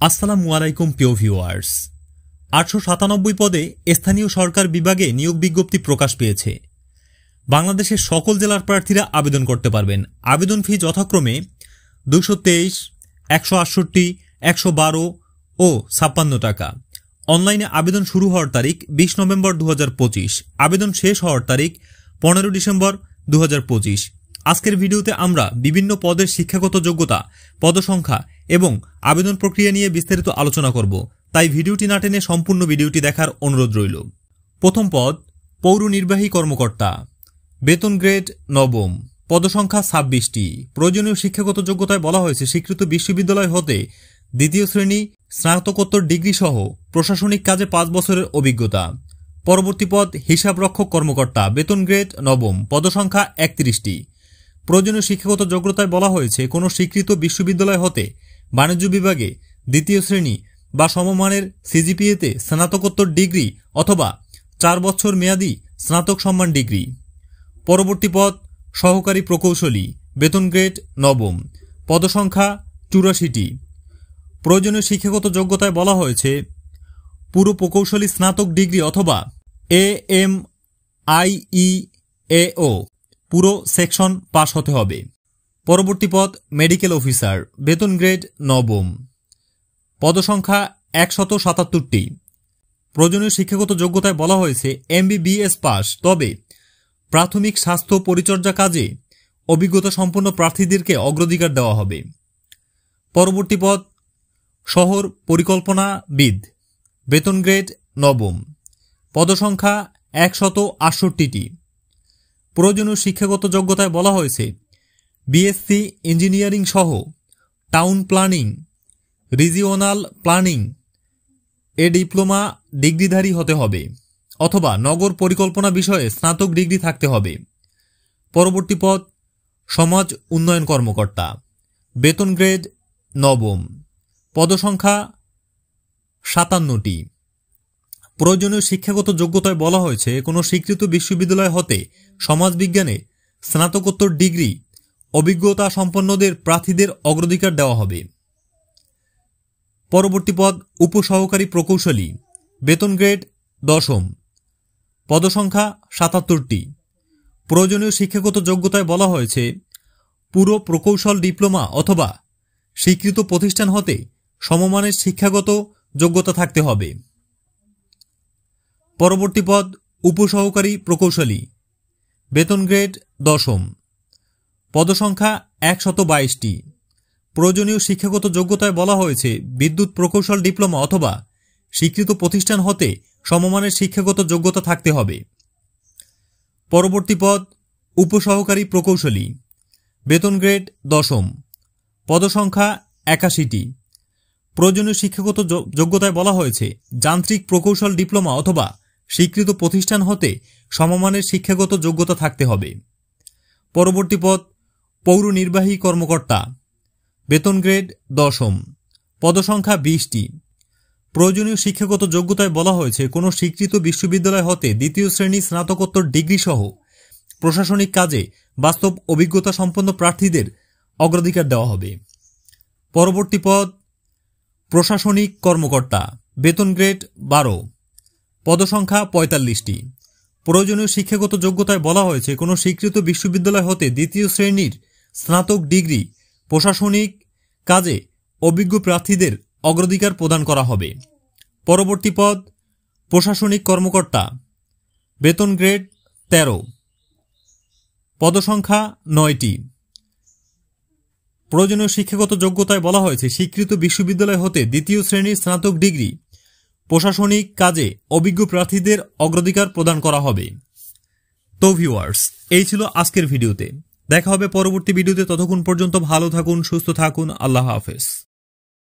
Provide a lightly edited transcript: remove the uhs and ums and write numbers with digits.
আসসালামু আলাইকুম প্রিয় ভিউয়ার্স। 897 পদে স্থানীয় সরকার বিভাগে নিয়োগ বিজ্ঞপ্তি প্রকাশ পেয়েছে। বাংলাদেশের সকল জেলার প্রার্থীরা আবেদন করতে পারবেন। আবেদন ফি যথাক্রমে 223, 168, 112 ও 56 টাকা। অনলাইনে আবেদন শুরু হওয়ার তারিখ 20 নভেম্বর 2025। আবেদন শেষ হওয়ার তারিখ 15 ডিসেম্বর 2025। আজকের ভিডিওতে আমরা বিভিন্ন পদের শিক্ষাগত যোগ্যতা, পদসংখ্যা এবং আবেদন প্রক্রিয়া নিয়ে বিস্তারিত আলোচনা করব, তাই ভিডিওটি না টেনে সম্পূর্ণ ভিডিওটি দেখার অনুরোধ রইল। প্রথম পদ পৌর নির্বাহী কর্মকর্তা, বেতন গ্রেড নবম, পদসংখ্যা 26টি। প্রয়োজনীয় শিক্ষাগত যোগ্যতায় বলা হয়েছে স্বীকৃত বিশ্ববিদ্যালয় হতে দ্বিতীয় শ্রেণী স্নাতকোত্তর ডিগ্রি সহ প্রশাসনিক কাজে 5 বছরের অভিজ্ঞতা। পরবর্তী পদ হিসাবরক্ষক কর্মকর্তা, বেতন গ্রেড নবম, পদসংখ্যা 31টি। প্রয়োজনীয় শিক্ষাগত যোগ্যতায় বলা হয়েছে কোনো স্বীকৃত বিশ্ববিদ্যালয় হতে বাণিজ্য বিভাগে দ্বিতীয় শ্রেণী বা সমমানের সিজিপিএতে স্নাতকোত্তর ডিগ্রি অথবা 4 বছর মেয়াদী স্নাতক সম্মান ডিগ্রি। পরবর্তী পদ সহকারী প্রকৌশলী, বেতন গ্রেড নবম, পদসংখ্যা 84টি। প্রয়োজনীয় শিক্ষাগত যোগ্যতায় বলা হয়েছে পুরো প্রকৌশলী স্নাতক ডিগ্রি অথবা AMIEAO পুরো সেকশন পাস হতে হবে। পরবর্তী পদ মেডিকেল অফিসার, বেতন গ্রেড নবম, পদসংখ্যা 177টি। প্রয়োজনীয় শিক্ষাগত যোগ্যতায় বলা হয়েছে MBBS পাস, তবে প্রাথমিক স্বাস্থ্য পরিচর্যা কাজে অভিজ্ঞতা সম্পন্ন প্রার্থীদেরকে অগ্রাধিকার দেওয়া হবে। পরবর্তী পদ শহর পরিকল্পনাবিদ, বেতন গ্রেড নবম, পদসংখ্যা 168টি। প্রয়োজনীয় শিক্ষাগত যোগ্যতায় বলা হয়েছে BSc ইঞ্জিনিয়ারিং সহ টাউন প্ল্যানিং, রিজিওনাল প্ল্যানিং এ ডিপ্লোমা ডিগ্রিধারী হতে হবে অথবা নগর পরিকল্পনা বিষয়ে স্নাতক ডিগ্রি থাকতে হবে। পরবর্তী পদ সমাজ উন্নয়ন কর্মকর্তা, বেতন গ্রেড নবম, পদসংখ্যা 57টি। প্রয়োজনীয় শিক্ষাগত যোগ্যতায় বলা হয়েছে কোনো স্বীকৃত বিশ্ববিদ্যালয় হতে সমাজবিজ্ঞানে স্নাতকোত্তর ডিগ্রি অভিজ্ঞতা সম্পন্নদের প্রার্থীদের অগ্রাধিকার দেওয়া হবে। পরবর্তী পদ উপসহকারী প্রকৌশলী, বেতন গ্রেড দশম, পদসংখ্যা 77টি। প্রয়োজনীয় শিক্ষাগত যোগ্যতায় বলা হয়েছে পুরো প্রকৌশল ডিপ্লোমা অথবা স্বীকৃত প্রতিষ্ঠান হতে সমমানের শিক্ষাগত যোগ্যতা থাকতে হবে। পরবর্তী পদ উপসহকারী প্রকৌশলী, বেতন গ্রেড দশম, পদসংখ্যা 122টি। প্রয়োজনীয় শিক্ষাগত যোগ্যতায় বলা হয়েছে বিদ্যুৎ প্রকৌশল ডিপ্লোমা অথবা স্বীকৃত প্রতিষ্ঠান হতে সমমানের শিক্ষাগত যোগ্যতা থাকতে হবে। পরবর্তী পদ উপসহকারী প্রকৌশলী, বেতন গ্রেড দশম, পদসংখ্যা 81টি। প্রয়োজনীয় শিক্ষাগত যোগ্যতায় বলা হয়েছে যান্ত্রিক প্রকৌশল ডিপ্লোমা অথবা স্বীকৃত প্রতিষ্ঠান হতে সমমানের শিক্ষাগত যোগ্যতা থাকতে হবে। পরবর্তী পদ পৌর নির্বাহী কর্মকর্তা, বেতন গ্রেড দশম, পদসংখ্যা 20টি। প্রয়োজনীয় শিক্ষাগত যোগ্যতায় বলা হয়েছে কোনো স্বীকৃত বিশ্ববিদ্যালয় হতে দ্বিতীয় শ্রেণী স্নাতকোত্তর ডিগ্রি সহ প্রশাসনিক কাজে বাস্তব অভিজ্ঞতা সম্পন্ন প্রার্থীদের অগ্রাধিকার দেওয়া হবে। পরবর্তী পদ প্রশাসনিক কর্মকর্তা, বেতন গ্রেড 12, পদসংখ্যা 45টি। প্রয়োজনীয় শিক্ষাগত যোগ্যতায় বলা হয়েছে কোনো স্বীকৃত বিশ্ববিদ্যালয় হতে দ্বিতীয় শ্রেণীর স্নাতক ডিগ্রি প্রশাসনিক কাজে অভিজ্ঞ প্রার্থীদের অগ্রাধিকার প্রদান করা হবে। পরবর্তী পদ প্রশাসনিক কর্মকর্তা, বেতন গ্রেড 13, পদসংখ্যা 9টি। প্রয়োজনীয় শিক্ষাগত যোগ্যতায় বলা হয়েছে স্বীকৃত বিশ্ববিদ্যালয় হতে দ্বিতীয় শ্রেণীর স্নাতক ডিগ্রি প্রশাসনিক কাজে অভিজ্ঞ প্রার্থীদের অগ্রাধিকার প্রদান করা হবে। তো ভিউয়ার্স, এই ছিল আজকের ভিডিওতে। দেখা হবে পরবর্তী ভিডিওতে। ততক্ষণ পর্যন্ত ভালো থাকুন, সুস্থ থাকুন। আল্লাহ হাফেজ।